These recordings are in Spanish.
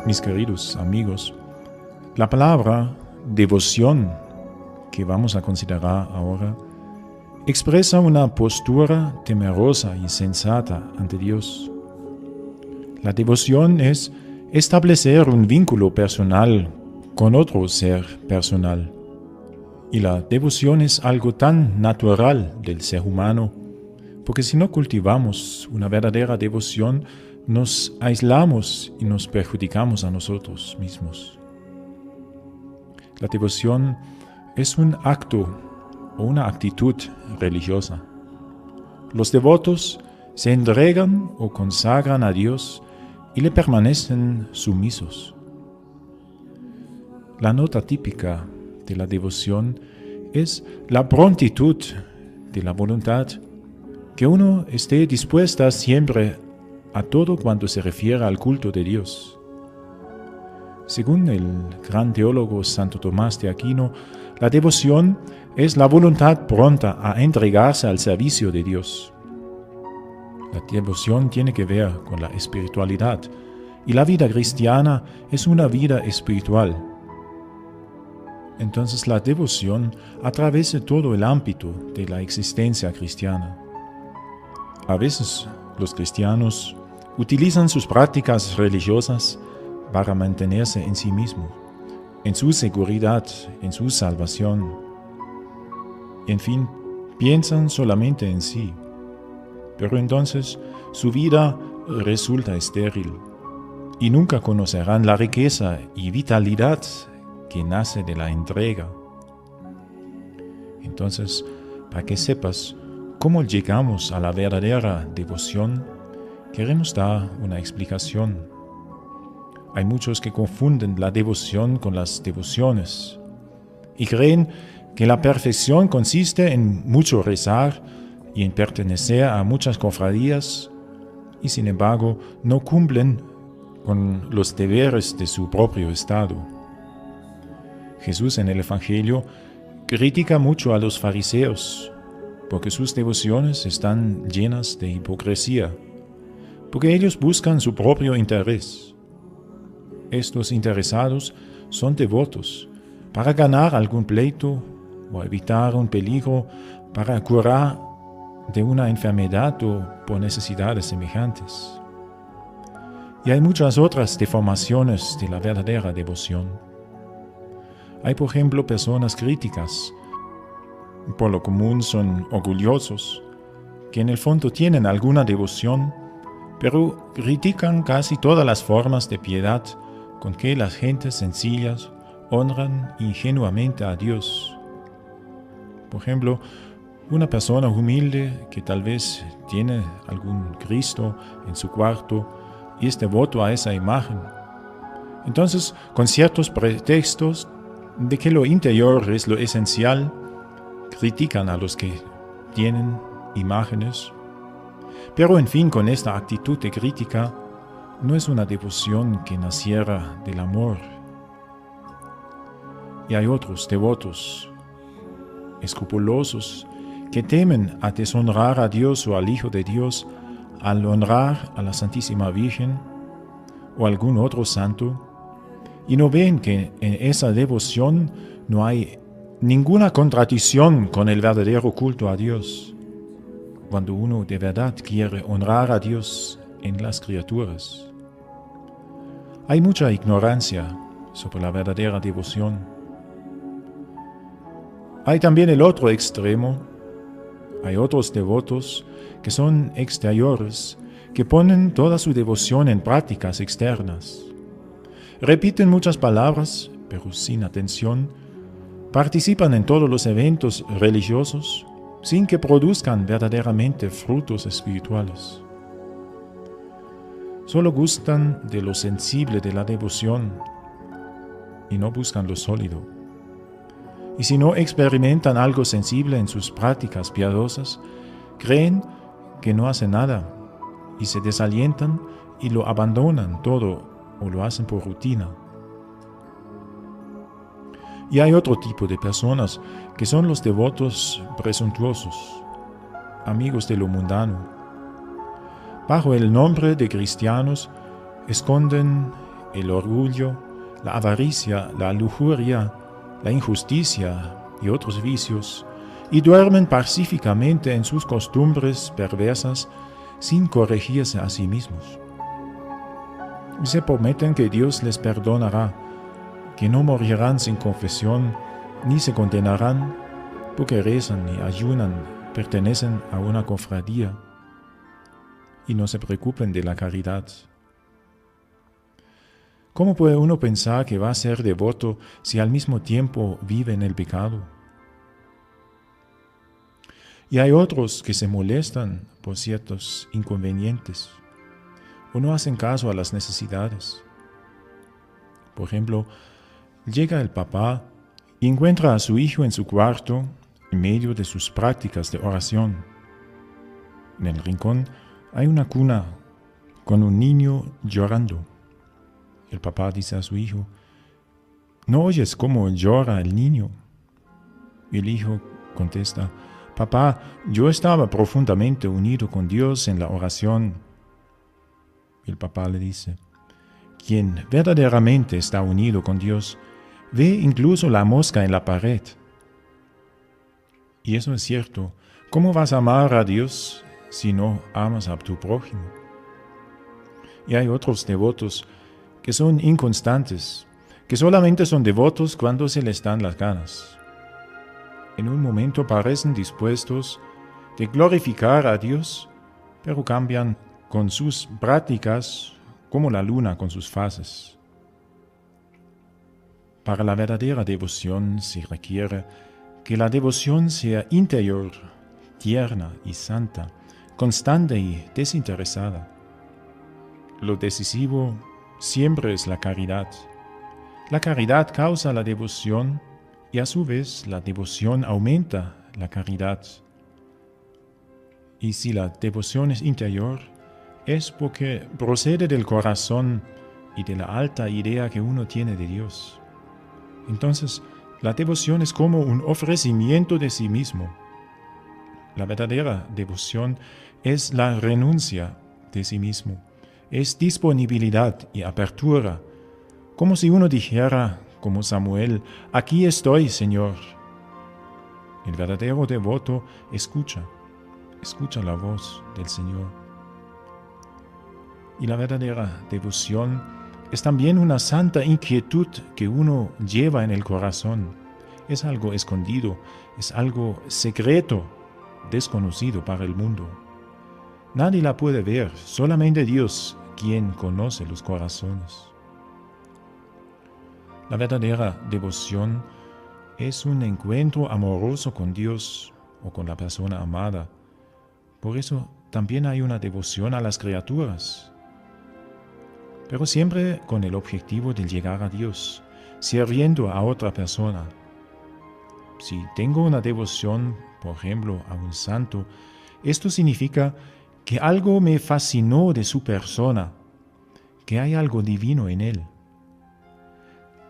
Mis queridos amigos, la palabra devoción que vamos a considerar ahora expresa una postura temerosa y sensata ante Dios. La devoción es establecer un vínculo personal con otro ser personal. Y la devoción es algo tan natural del ser humano, porque si no cultivamos una verdadera devoción, nos aislamos y nos perjudicamos a nosotros mismos. La devoción es un acto o una actitud religiosa. Los devotos se entregan o consagran a Dios y le permanecen sumisos. La nota típica de la devoción es la prontitud de la voluntad, que uno esté dispuesta siempre a todo cuanto se refiere al culto de Dios. Según el gran teólogo Santo Tomás de Aquino, la devoción es la voluntad pronta a entregarse al servicio de Dios. La devoción tiene que ver con la espiritualidad, y la vida cristiana es una vida espiritual. Entonces la devoción atraviesa todo el ámbito de la existencia cristiana. A veces los cristianos utilizan sus prácticas religiosas para mantenerse en sí mismos, en su seguridad, en su salvación. En fin, piensan solamente en sí, pero entonces su vida resulta estéril y nunca conocerán la riqueza y vitalidad que nace de la entrega. Entonces, para que sepas cómo llegamos a la verdadera devoción, queremos dar una explicación. Hay muchos que confunden la devoción con las devociones y creen que la perfección consiste en mucho rezar y en pertenecer a muchas cofradías y sin embargo no cumplen con los deberes de su propio estado. Jesús en el Evangelio critica mucho a los fariseos porque sus devociones están llenas de hipocresía, porque ellos buscan su propio interés. Estos interesados son devotos para ganar algún pleito o evitar un peligro, para curar de una enfermedad o por necesidades semejantes. Y hay muchas otras deformaciones de la verdadera devoción. Hay, por ejemplo, personas críticas. Por lo común son orgullosos, que en el fondo tienen alguna devoción, pero critican casi todas las formas de piedad con que las gentes sencillas honran ingenuamente a Dios. Por ejemplo, una persona humilde que tal vez tiene algún Cristo en su cuarto y es devoto a esa imagen. Entonces, con ciertos pretextos de que lo interior es lo esencial, critican a los que tienen imágenes. Pero en fin, con esta actitud de crítica, no es una devoción que naciera del amor. Y hay otros devotos, escrupulosos, que temen a deshonrar a Dios o al Hijo de Dios al honrar a la Santísima Virgen o algún otro santo, y no ven que en esa devoción no hay ninguna contradicción con el verdadero culto a Dios, cuando uno de verdad quiere honrar a Dios en las criaturas. Hay mucha ignorancia sobre la verdadera devoción. Hay también el otro extremo. Hay otros devotos que son exteriores, que ponen toda su devoción en prácticas externas. Repiten muchas palabras, pero sin atención. Participan en todos los eventos religiosos, sin que produzcan verdaderamente frutos espirituales. Solo gustan de lo sensible de la devoción y no buscan lo sólido. Y si no experimentan algo sensible en sus prácticas piadosas, creen que no hacen nada y se desalientan y lo abandonan todo o lo hacen por rutina. Y hay otro tipo de personas que son los devotos presuntuosos, amigos de lo mundano. Bajo el nombre de cristianos esconden el orgullo, la avaricia, la lujuria, la injusticia y otros vicios, y duermen pacíficamente en sus costumbres perversas sin corregirse a sí mismos. Y se prometen que Dios les perdonará, que no morirán sin confesión, ni se condenarán porque rezan y ayunan, pertenecen a una cofradía y no se preocupen de la caridad. ¿Cómo puede uno pensar que va a ser devoto si al mismo tiempo vive en el pecado? Y hay otros que se molestan por ciertos inconvenientes o no hacen caso a las necesidades. Por ejemplo, llega el papá y encuentra a su hijo en su cuarto en medio de sus prácticas de oración. En el rincón hay una cuna con un niño llorando. El papá dice a su hijo: ¿no oyes cómo llora el niño? Y el hijo contesta: papá, yo estaba profundamente unido con Dios en la oración. Y el papá le dice: quien verdaderamente está unido con Dios ve incluso la mosca en la pared. Y eso es cierto. ¿Cómo vas a amar a Dios si no amas a tu prójimo? Y hay otros devotos que son inconstantes, que solamente son devotos cuando se les dan las ganas. En un momento parecen dispuestos de glorificar a Dios, pero cambian con sus prácticas como la luna con sus fases. Para la verdadera devoción se requiere que la devoción sea interior, tierna y santa, constante y desinteresada. Lo decisivo siempre es la caridad. La caridad causa la devoción y a su vez la devoción aumenta la caridad. Y si la devoción es interior, es porque procede del corazón y de la alta idea que uno tiene de Dios. Entonces, la devoción es como un ofrecimiento de sí mismo. La verdadera devoción es la renuncia de sí mismo, es disponibilidad y apertura, como si uno dijera, como Samuel: aquí estoy, Señor. El verdadero devoto escucha la voz del Señor. Y la verdadera devoción es también una santa inquietud que uno lleva en el corazón. Es algo escondido, es algo secreto, desconocido para el mundo. Nadie la puede ver, solamente Dios, quien conoce los corazones. La verdadera devoción es un encuentro amoroso con Dios o con la persona amada. Por eso también hay una devoción a las criaturas, pero siempre con el objetivo de llegar a Dios, sirviendo a otra persona. Si tengo una devoción, por ejemplo, a un santo, esto significa que algo me fascinó de su persona, que hay algo divino en él.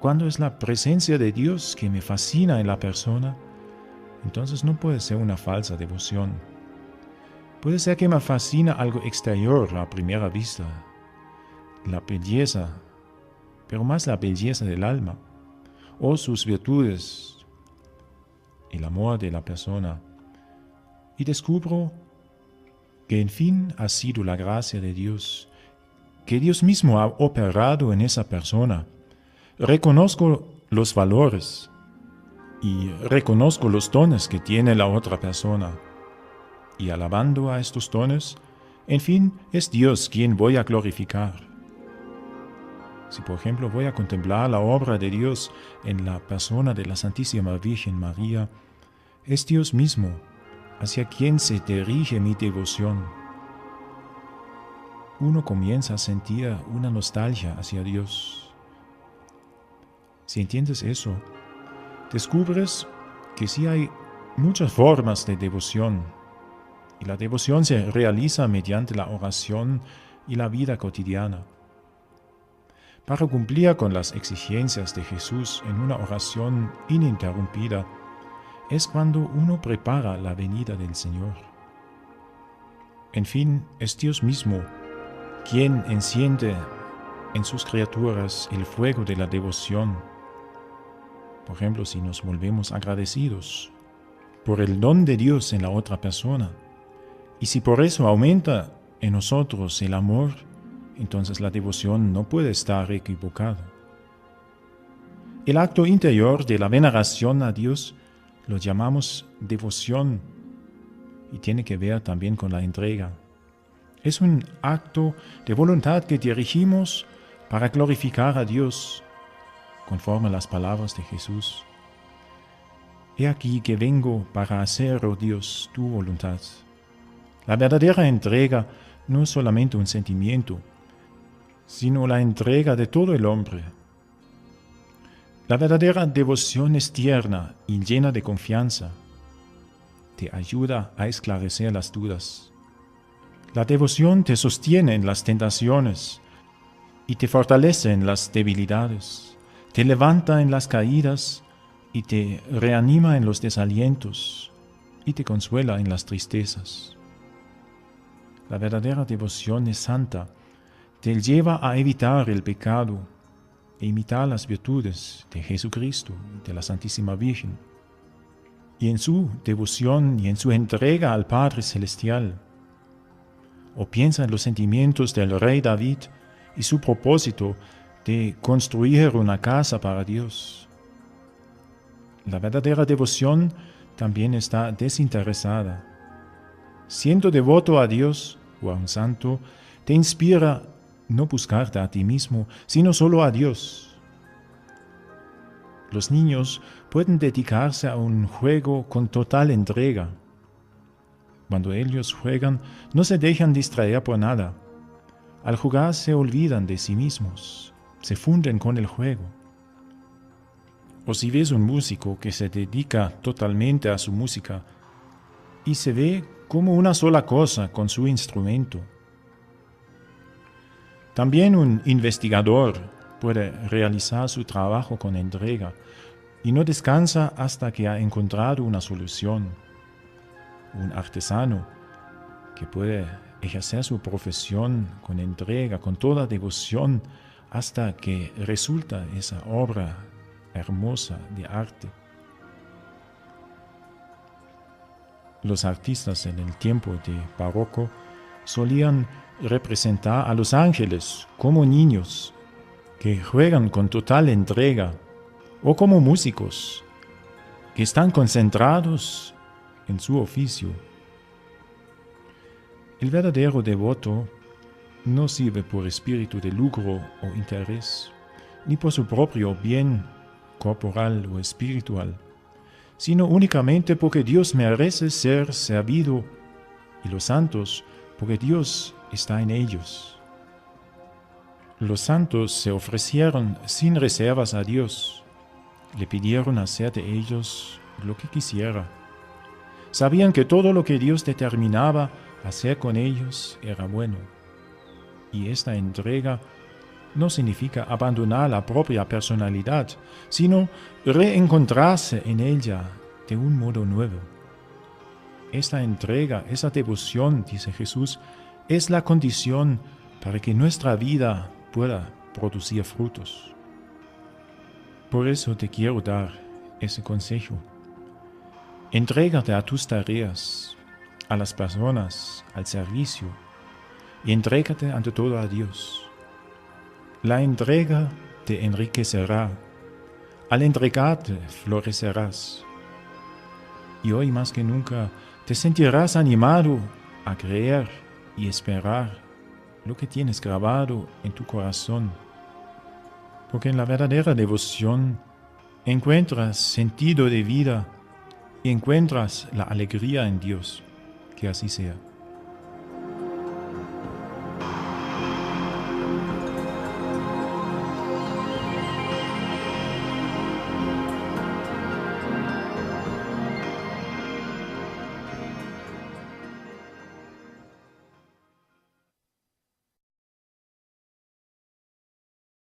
Cuando es la presencia de Dios que me fascina en la persona, entonces no puede ser una falsa devoción. Puede ser que me fascina algo exterior a primera vista, la belleza, pero más la belleza del alma, o sus virtudes, el amor de la persona, y descubro que en fin ha sido la gracia de Dios, que Dios mismo ha operado en esa persona. Reconozco los valores y reconozco los dones que tiene la otra persona. Y alabando a estos dones, en fin, es Dios quien voy a glorificar. Si por ejemplo voy a contemplar la obra de Dios en la persona de la Santísima Virgen María, es Dios mismo hacia quien se dirige mi devoción. Uno comienza a sentir una nostalgia hacia Dios. Si entiendes eso, descubres que sí hay muchas formas de devoción, y la devoción se realiza mediante la oración y la vida cotidiana. Para cumplir con las exigencias de Jesús en una oración ininterrumpida, es cuando uno prepara la venida del Señor. En fin, es Dios mismo quien enciende en sus criaturas el fuego de la devoción. Por ejemplo, si nos volvemos agradecidos por el don de Dios en la otra persona, y si por eso aumenta en nosotros el amor, entonces la devoción no puede estar equivocada. El acto interior de la veneración a Dios lo llamamos devoción y tiene que ver también con la entrega. Es un acto de voluntad que dirigimos para glorificar a Dios, conforme a las palabras de Jesús. He aquí que vengo para hacer, oh Dios, tu voluntad. La verdadera entrega no es solamente un sentimiento, sino la entrega de todo el hombre. La verdadera devoción es tierna y llena de confianza. Te ayuda a esclarecer las dudas. La devoción te sostiene en las tentaciones y te fortalece en las debilidades. Te levanta en las caídas y te reanima en los desalientos y te consuela en las tristezas. La verdadera devoción es santa, te lleva a evitar el pecado e imitar las virtudes de Jesucristo y de la Santísima Virgen. Y en su devoción y en su entrega al Padre Celestial, o piensa en los sentimientos del rey David y su propósito de construir una casa para Dios. La verdadera devoción también está desinteresada. Siendo devoto a Dios o a un santo, te inspira no buscarte a ti mismo, sino solo a Dios. Los niños pueden dedicarse a un juego con total entrega. Cuando ellos juegan, no se dejan distraer por nada. Al jugar se olvidan de sí mismos, se funden con el juego. O si ves un músico que se dedica totalmente a su música y se ve como una sola cosa con su instrumento. También un investigador puede realizar su trabajo con entrega y no descansa hasta que ha encontrado una solución. Un artesano que puede ejercer su profesión con entrega, con toda devoción, hasta que resulta esa obra hermosa de arte. Los artistas en el tiempo de barroco solían representar a los ángeles como niños que juegan con total entrega, o como músicos que están concentrados en su oficio. El verdadero devoto no sirve por espíritu de lucro o interés, ni por su propio bien corporal o espiritual, sino únicamente porque Dios merece ser servido y los santos porque Dios está en ellos. Los santos se ofrecieron sin reservas a Dios, le pidieron hacer de ellos lo que quisiera. Sabían que todo lo que Dios determinaba hacer con ellos era bueno. Y esta entrega no significa abandonar la propia personalidad, sino reencontrarse en ella de un modo nuevo. Esta entrega, esa devoción, dice Jesús, es la condición para que nuestra vida pueda producir frutos. Por eso te quiero dar ese consejo. Entrégate a tus tareas, a las personas, al servicio, y entrégate ante todo a Dios. La entrega te enriquecerá. Al entregarte, florecerás. Y hoy más que nunca te sentirás animado a creer y esperar lo que tienes grabado en tu corazón. Porque en la verdadera devoción encuentras sentido de vida y encuentras la alegría en Dios. Que así sea.